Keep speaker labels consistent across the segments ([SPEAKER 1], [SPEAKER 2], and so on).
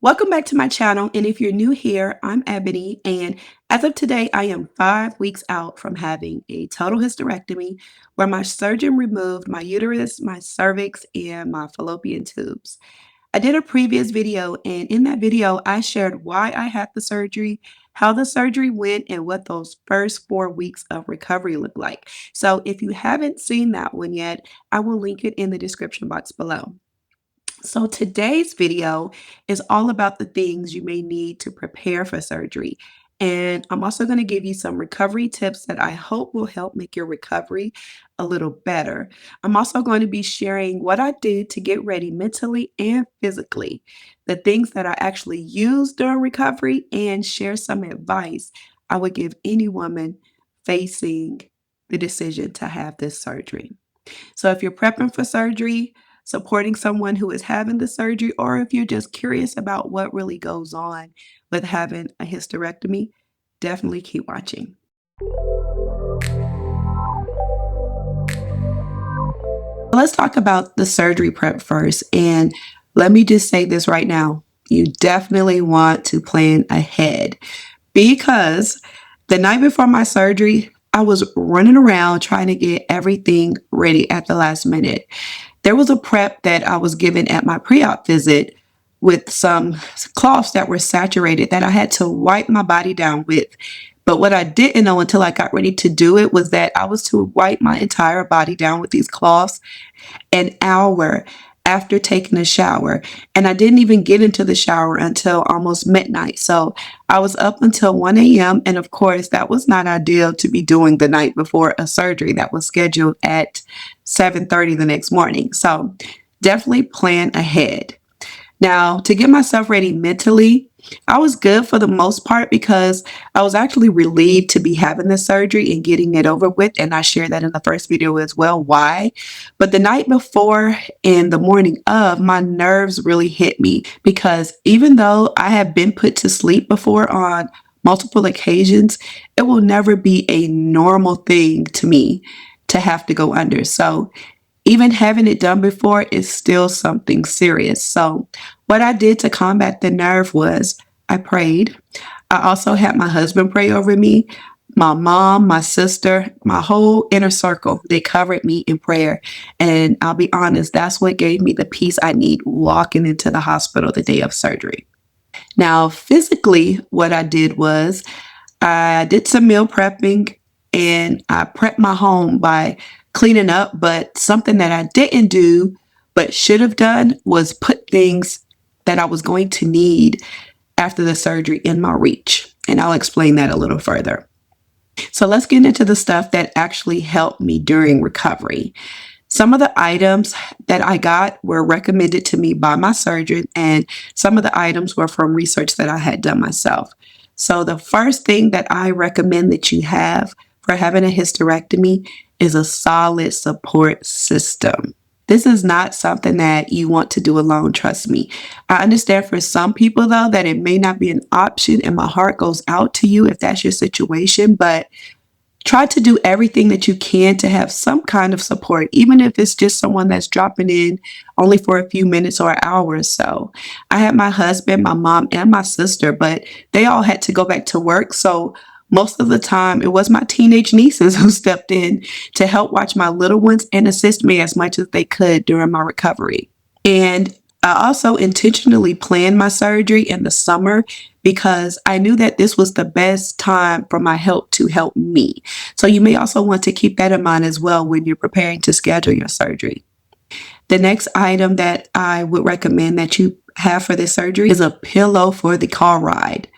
[SPEAKER 1] Welcome back to my channel, and if you're new here, I'm Ebony, and as of today, I am 5 weeks out from having a total hysterectomy where my surgeon removed my uterus, my cervix, and my fallopian tubes. I did a previous video, and in that video, I shared why I had the surgery, how the surgery went, and what those first 4 weeks of recovery looked like. So if you haven't seen that one yet, I will link it in the description box below. So today's video is all about the things you may need to prepare for surgery. And I'm also going to give you some recovery tips that I hope will help make your recovery a little better. I'm also going to be sharing what I did to get ready mentally and physically, the things that I actually used during recovery, and share some advice I would give any woman facing the decision to have this surgery. So if you're prepping for surgery, supporting someone who is having the surgery, or if you're just curious about what really goes on with having a hysterectomy, definitely keep watching. Let's talk about the surgery prep first. And let me just say this right now. You definitely want to plan ahead because the night before my surgery, I was running around trying to get everything ready at the last minute. There was a prep that I was given at my pre-op visit with some cloths that were saturated that I had to wipe my body down with. But what I didn't know until I got ready to do it was that I was to wipe my entire body down with these cloths an hour after taking a shower. And I didn't even get into the shower until almost midnight. So I was up until 1 a.m. And of course, that was not ideal to be doing the night before a surgery that was scheduled at 7:30 the next morning. So definitely plan ahead. Now, to get myself ready mentally, I was good for the most part because I was actually relieved to be having the surgery and getting it over with. And I shared that in the first video as well. Why? But the night before and the morning of, my nerves really hit me because even though I have been put to sleep before on multiple occasions, it will never be a normal thing to me to have to go under. So even having it done before is still something serious. So what I did to combat the nerve was I prayed. I also had my husband pray over me, my mom, my sister, my whole inner circle. They covered me in prayer. And I'll be honest, that's what gave me the peace I need walking into the hospital the day of surgery. Now, physically, what I did was I did some meal prepping and I prepped my home by cleaning up. But something that I didn't do but should have done was put things that I was going to need after the surgery in my reach. And I'll explain that a little further. So let's get into the stuff that actually helped me during recovery. Some of the items that I got were recommended to me by my surgeon, and some of the items were from research that I had done myself. So the first thing that I recommend that you have for having a hysterectomy is a solid support system. This is not something that you want to do alone, trust me. I understand for some people, though, that it may not be an option, and my heart goes out to you if that's your situation, but try to do everything that you can to have some kind of support, even if it's just someone that's dropping in only for a few minutes or an hour or so. I had my husband, my mom, and my sister, but they all had to go back to work. So most of the time, it was my teenage nieces who stepped in to help watch my little ones and assist me as much as they could during my recovery. And I also intentionally planned my surgery in the summer because I knew that this was the best time for my help to help me. So you may also want to keep that in mind as well when you're preparing to schedule your surgery. The next item that I would recommend that you have for this surgery is a pillow for the car ride.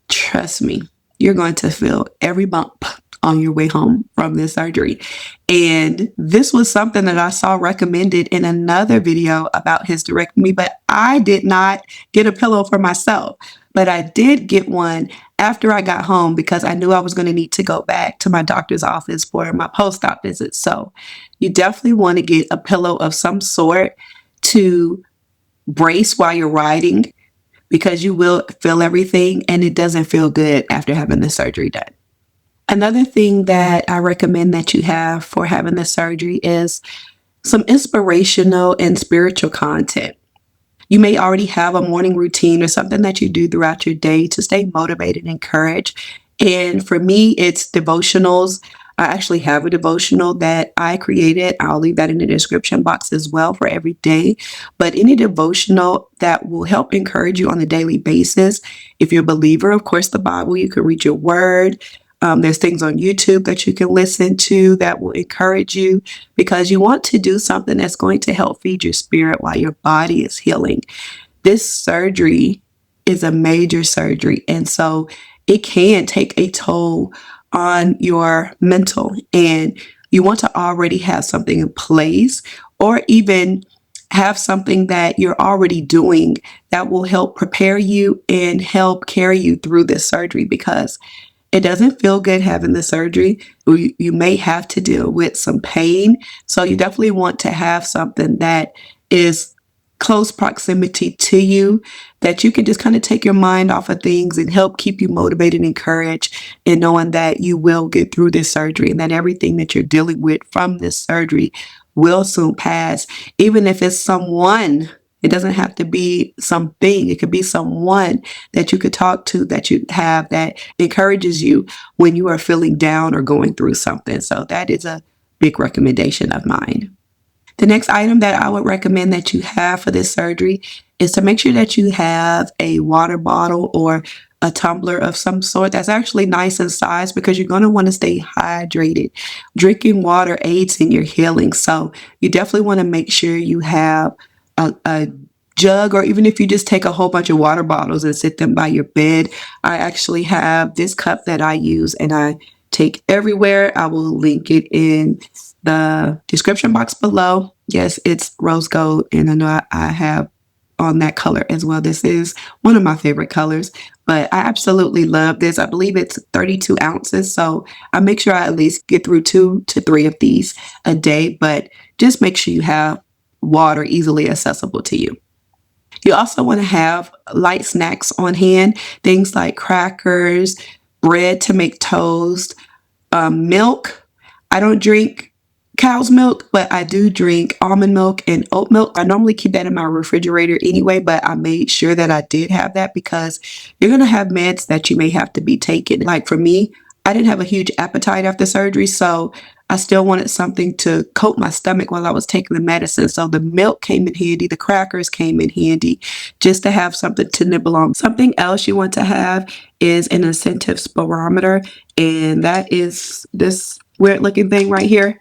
[SPEAKER 1] Trust me, you're going to feel every bump on your way home from this surgery. And this was something that I saw recommended in another video about hysterectomy, but I did not get a pillow for myself. But I did get one after I got home because I knew I was going to need to go back to my doctor's office for my post-op visit. So you definitely want to get a pillow of some sort to brace while you're riding, because you will feel everything and it doesn't feel good after having the surgery done. Another thing that I recommend that you have for having the surgery is some inspirational and spiritual content. You may already have a morning routine or something that you do throughout your day to stay motivated and encouraged. And for me, it's devotionals. I actually have a devotional that I created. I'll leave that in the description box as well for every day. But any devotional that will help encourage you on a daily basis. If you're a believer, of course, the Bible, you can read your word. There's things on YouTube that you can listen to that will encourage you because you want to do something that's going to help feed your spirit while your body is healing. This surgery is a major surgery. And so it can take a toll on your mental. And you want to already have something in place or even have something that you're already doing that will help prepare you and help carry you through this surgery because it doesn't feel good having the surgery. You may have to deal with some pain. So you definitely want to have something that is close proximity to you that you can just kind of take your mind off of things and help keep you motivated and encouraged and knowing that you will get through this surgery and that everything that you're dealing with from this surgery will soon pass. Even if it's someone, it doesn't have to be something. It could be someone that you could talk to that you have that encourages you when you are feeling down or going through something. So that is a big recommendation of mine. The next item that I would recommend that you have for this surgery is to make sure that you have a water bottle or a tumbler of some sort that's actually nice in size because you're going to want to stay hydrated. Drinking water aids in your healing. So you definitely want to make sure you have a jug, or even if you just take a whole bunch of water bottles and sit them by your bed. I actually have this cup that I use and I take everywhere. I will link it in the description box below. Yes, it's rose gold, and I know I have on that color as well. This is one of my favorite colors, but I absolutely love this. I believe it's 32 ounces, so I make sure I at least get through 2 to 3 of these a day, but just make sure you have water easily accessible to you. You also want to have light snacks on hand, things like crackers, bread to make toast, milk. I don't drink cow's milk, but I do drink almond milk and oat milk. I normally keep that in my refrigerator anyway, but I made sure that I did have that because you're going to have meds that you may have to be taking. Like for me, I didn't have a huge appetite after surgery, so I still wanted something to coat my stomach while I was taking the medicine. So the milk came in handy, the crackers came in handy just to have something to nibble on. Something else you want to have is an incentive spirometer, and that is this weird looking thing right here.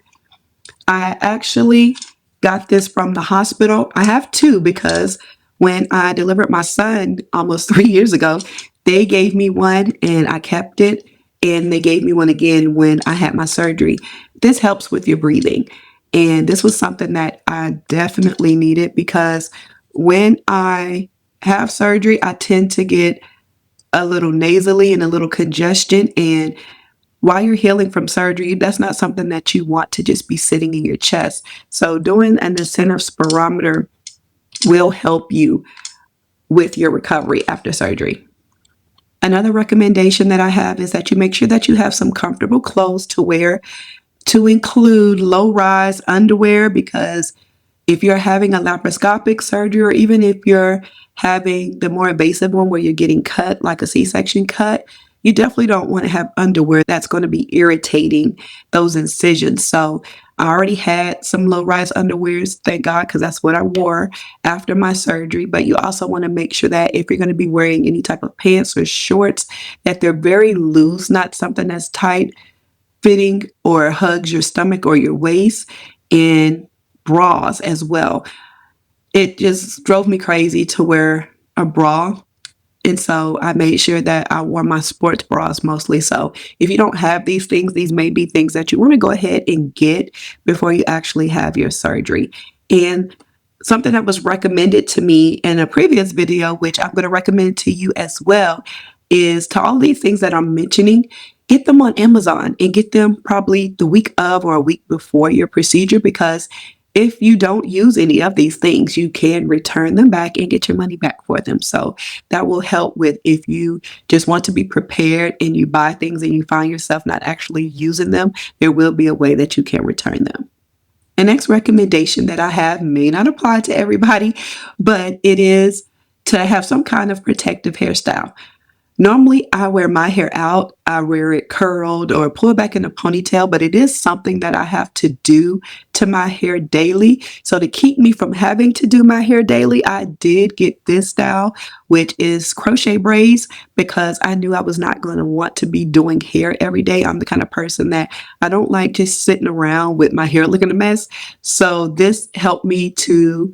[SPEAKER 1] I actually got this from the hospital. I have two because when I delivered my son almost 3 years ago, they gave me one and I kept it. And they gave me one again when I had my surgery. This helps with your breathing. And this was something that I definitely needed because when I have surgery, I tend to get a little nasally and a little congestion. And while you're healing from surgery, that's not something that you want to just be sitting in your chest. So doing an incentive spirometer will help you with your recovery after surgery. Another recommendation that I have is that you make sure that you have some comfortable clothes to wear, to include low-rise underwear, because if you're having a laparoscopic surgery, or even if you're having the more invasive one where you're getting cut, like a C-section cut, you definitely don't want to have underwear that's going to be irritating those incisions. So I already had some low-rise underwears, thank God, because that's what I wore after my surgery. But you also want to make sure that if you're going to be wearing any type of pants or shorts, that they're very loose, not something that's tight fitting or hugs your stomach or your waist, and bras as well. It just drove me crazy to wear a bra. And so I made sure that I wore my sports bras mostly. So if you don't have these things, these may be things that you want to go ahead and get before you actually have your surgery. And something that was recommended to me in a previous video, which I'm going to recommend to you as well, is to all these things that I'm mentioning, get them on Amazon and get them probably the week of or a week before your procedure, because if you don't use any of these things, you can return them back and get your money back for them. So that will help with if you just want to be prepared and you buy things and you find yourself not actually using them, there will be a way that you can return them. The next recommendation that I have may not apply to everybody, but it is to have some kind of protective hairstyle. Normally, I wear my hair out. I wear it curled or pulled back in a ponytail, but it is something that I have to do to my hair daily. So to keep me from having to do my hair daily, I did get this style, which is crochet braids, because I knew I was not going to want to be doing hair every day. I'm the kind of person that I don't like just sitting around with my hair looking a mess. So this helped me to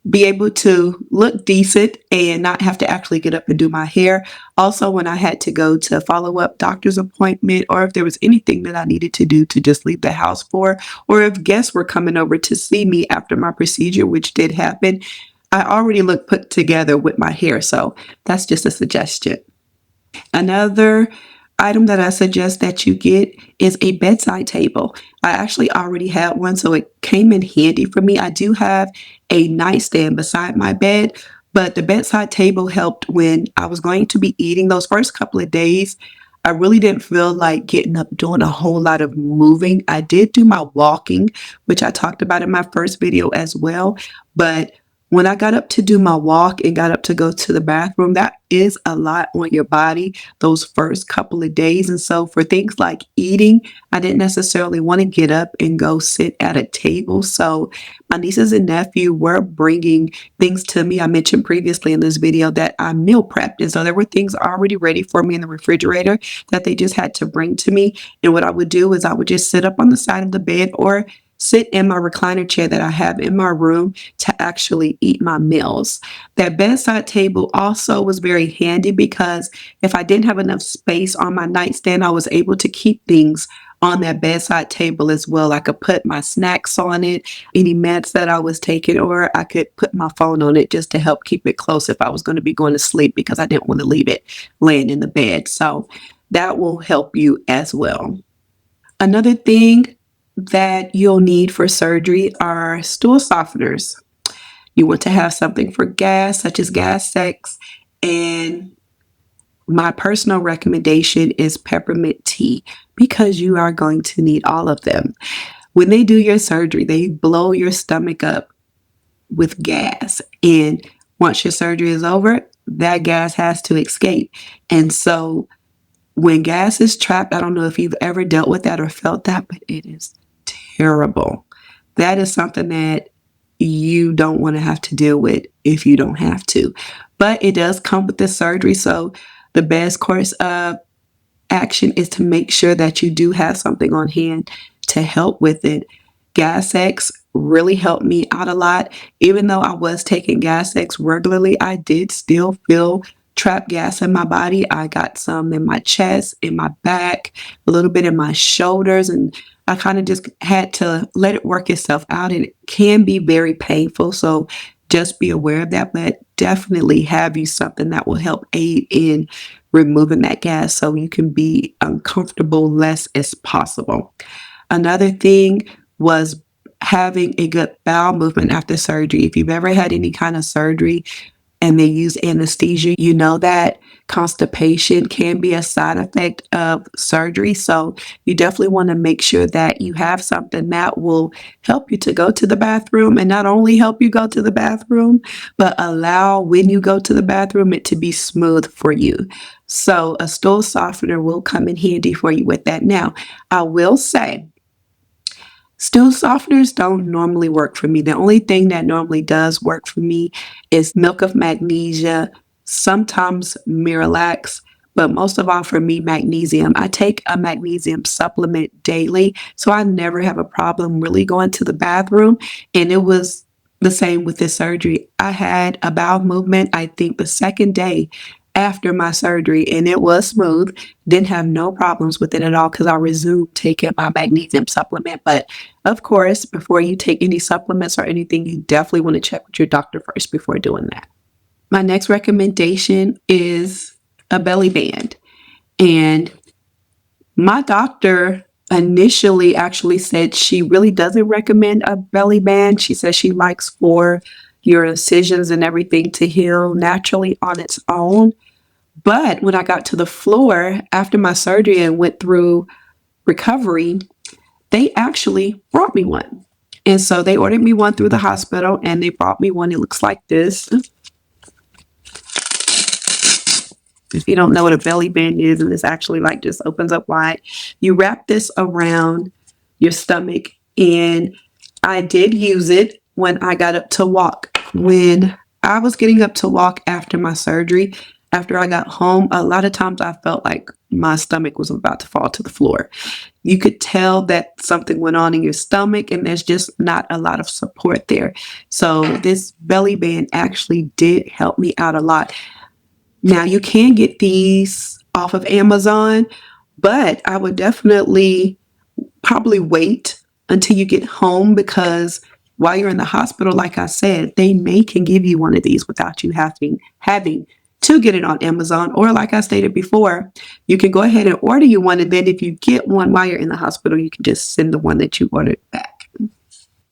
[SPEAKER 1] be able to look decent and not have to actually get up and do my hair. Also, when I had to go to follow up doctor's appointment, or if there was anything that I needed to do to just leave the house for, or if guests were coming over to see me after my procedure, which did happen, I already looked put together with my hair. So that's just a suggestion. Another item that I suggest that you get is a bedside table. I actually already had one, so it came in handy for me. I do have a nightstand beside my bed, but the bedside table helped when I was going to be eating those first couple of days. I really didn't feel like getting up doing a whole lot of moving. I did do my walking, which I talked about in my first video as well, but when I got up to do my walk and got up to go to the bathroom, that is a lot on your body those first couple of days. And so for things like eating, I didn't necessarily want to get up and go sit at a table. So my nieces and nephew were bringing things to me. I mentioned previously in this video that I meal prepped. And so there were things already ready for me in the refrigerator that they just had to bring to me. And what I would do is I would just sit up on the side of the bed or sit in my recliner chair that I have in my room to actually eat my meals. That bedside table also was very handy because if I didn't have enough space on my nightstand, I was able to keep things on that bedside table as well. I could put my snacks on it, any meds that I was taking, or I could put my phone on it just to help keep it close if I was going to be going to sleep because I didn't want to leave it laying in the bed. So that will help you as well. Another thing that you'll need for surgery are stool softeners. You want to have something for gas, such as gas sex, and my personal recommendation is peppermint tea because you are going to need all of them. When they do your surgery, they blow your stomach up with gas, and once your surgery is over, that gas has to escape. And so when gas is trapped, I don't know if you've ever dealt with that or felt that, but it is terrible. That is something that you don't want to have to deal with if you don't have to. But it does come with the surgery. So the best course of action is to make sure that you do have something on hand to help with it. Gas X really helped me out a lot. Even though I was taking Gas X regularly, I did still feel trapped gas in my body. I got some in my chest, in my back, a little bit in my shoulders, and I kind of just had to let it work itself out. And it can be very painful. So just be aware of that, but definitely have you something that will help aid in removing that gas so you can be uncomfortable less as possible. Another thing was having a good bowel movement after surgery. If you've ever had any kind of surgery and they use anesthesia, you know that constipation can be a side effect of surgery. So you definitely want to make sure that you have something that will help you to go to the bathroom, and not only help you go to the bathroom, but allow when you go to the bathroom it to be smooth for you. So a stool softener will come in handy for you with that. Now, I will say, stool softeners don't normally work for me. The only thing that normally does work for me is milk of magnesia, sometimes Miralax, but most of all for me, magnesium. I take a magnesium supplement daily, so I never have a problem really going to the bathroom. And it was the same with this surgery. I had a bowel movement, I think the second day after my surgery, and it was smooth. Didn't have no problems with it at all because I resumed taking my magnesium supplement. But of course, before you take any supplements or anything, you definitely want to check with your doctor first before doing that. My next recommendation is a belly band. And my doctor initially actually said she really doesn't recommend a belly band. She says she likes for your incisions and everything to heal naturally on its own. But when I got to the floor after my surgery and went through recovery, they actually brought me one. And so they ordered me one through the hospital, and they brought me one. It looks like this. If you don't know what a belly band is, and this actually like just opens up wide, you wrap this around your stomach. And I did use it when I got up to walk. When I was getting up to walk after my surgery, after I got home, a lot of times I felt like my stomach was about to fall to the floor. You could tell that something went on in your stomach, and there's just not a lot of support there. So this belly band actually did help me out a lot. Now, you can get these off of Amazon, but I would definitely probably wait until you get home, because while you're in the hospital, like I said, they can give you one of these without you having to get it on Amazon. Or like I stated before, you can go ahead and order you one, and then if you get one while you're in the hospital, you can just send the one that you ordered back.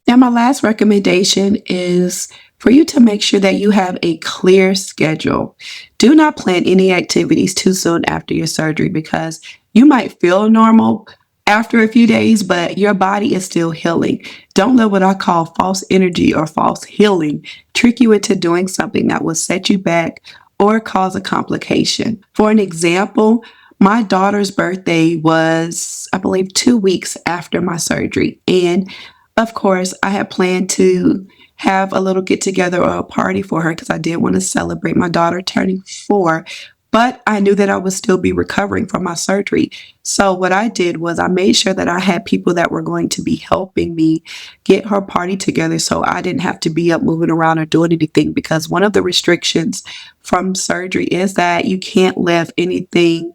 [SPEAKER 1] Now, my last recommendation is for you to make sure that you have a clear schedule. Do not plan any activities too soon after your surgery, because you might feel normal after a few days, but your body is still healing. Don't let what I call false energy or false healing trick you into doing something that will set you back or cause a complication. For an example, my daughter's birthday was, I believe, 2 weeks after my surgery. And of course, I had planned to have a little get together or a party for her, because I did want to celebrate my daughter turning 4. But I knew that I would still be recovering from my surgery. So what I did was I made sure that I had people that were going to be helping me get her party together, so I didn't have to be up moving around or doing anything, because one of the restrictions from surgery is that you can't lift anything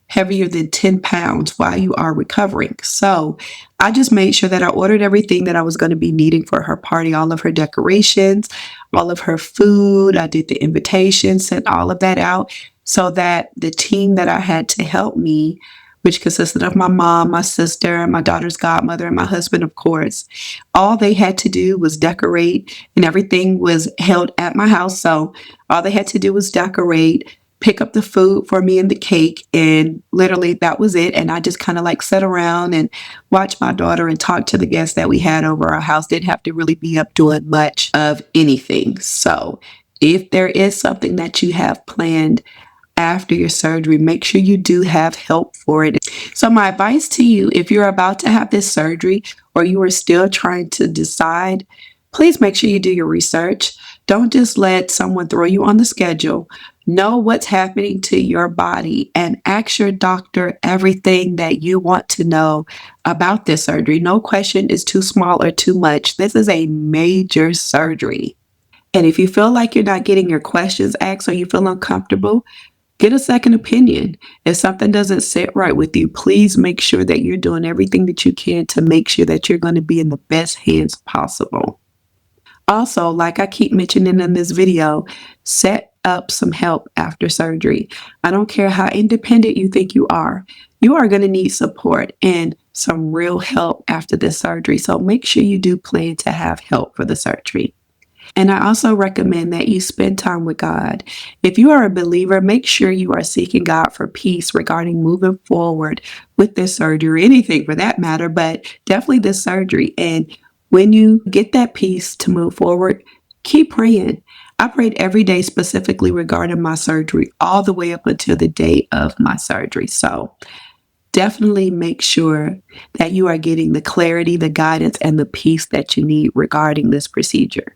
[SPEAKER 1] heavier than 10 pounds while you are recovering. So I just made sure that I ordered everything that I was going to be needing for her party, all of her decorations, all of her food. I did the invitation, sent all of that out, so that the team that I had to help me, which consisted of my mom, my sister, my daughter's godmother, and my husband, of course, all they had to do was decorate, and everything was held at my house. So all they had to do was decorate, pick up the food for me and the cake, and literally that was it. And I just kind of like sat around and watched my daughter and talked to the guests that we had over our house. Didn't have to really be up doing much of anything. So if there is something that you have planned after your surgery, make sure you do have help for it. So my advice to you, if you're about to have this surgery or you are still trying to decide, please make sure you do your research. Don't just let someone throw you on the schedule. Know what's happening to your body and ask your doctor everything that you want to know about this surgery. No question is too small or too much. This is a major surgery. And if you feel like you're not getting your questions asked or you feel uncomfortable, get a second opinion. If something doesn't sit right with you, please make sure that you're doing everything that you can to make sure that you're going to be in the best hands possible. Also, like I keep mentioning in this video, set up some help after surgery. I don't care how independent you think you are going to need support and some real help after this surgery. So make sure you do plan to have help for the surgery. And I also recommend that you spend time with God. If you are a believer, make sure you are seeking God for peace regarding moving forward with this surgery, anything for that matter, but definitely this surgery. And when you get that peace to move forward, keep praying. I prayed every day specifically regarding my surgery all the way up until the day of my surgery. So definitely make sure that you are getting the clarity, the guidance, and the peace that you need regarding this procedure.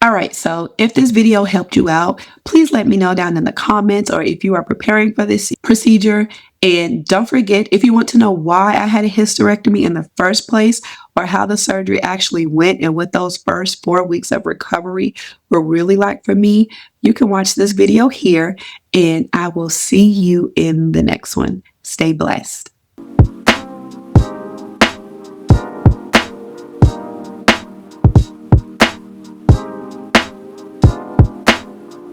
[SPEAKER 1] All right, so if this video helped you out, please let me know down in the comments, or if you are preparing for this procedure. And don't forget, if you want to know why I had a hysterectomy in the first place, or how the surgery actually went and what those first 4 weeks of recovery were really like for me, you can watch this video here, and I will see you in the next one. Stay blessed.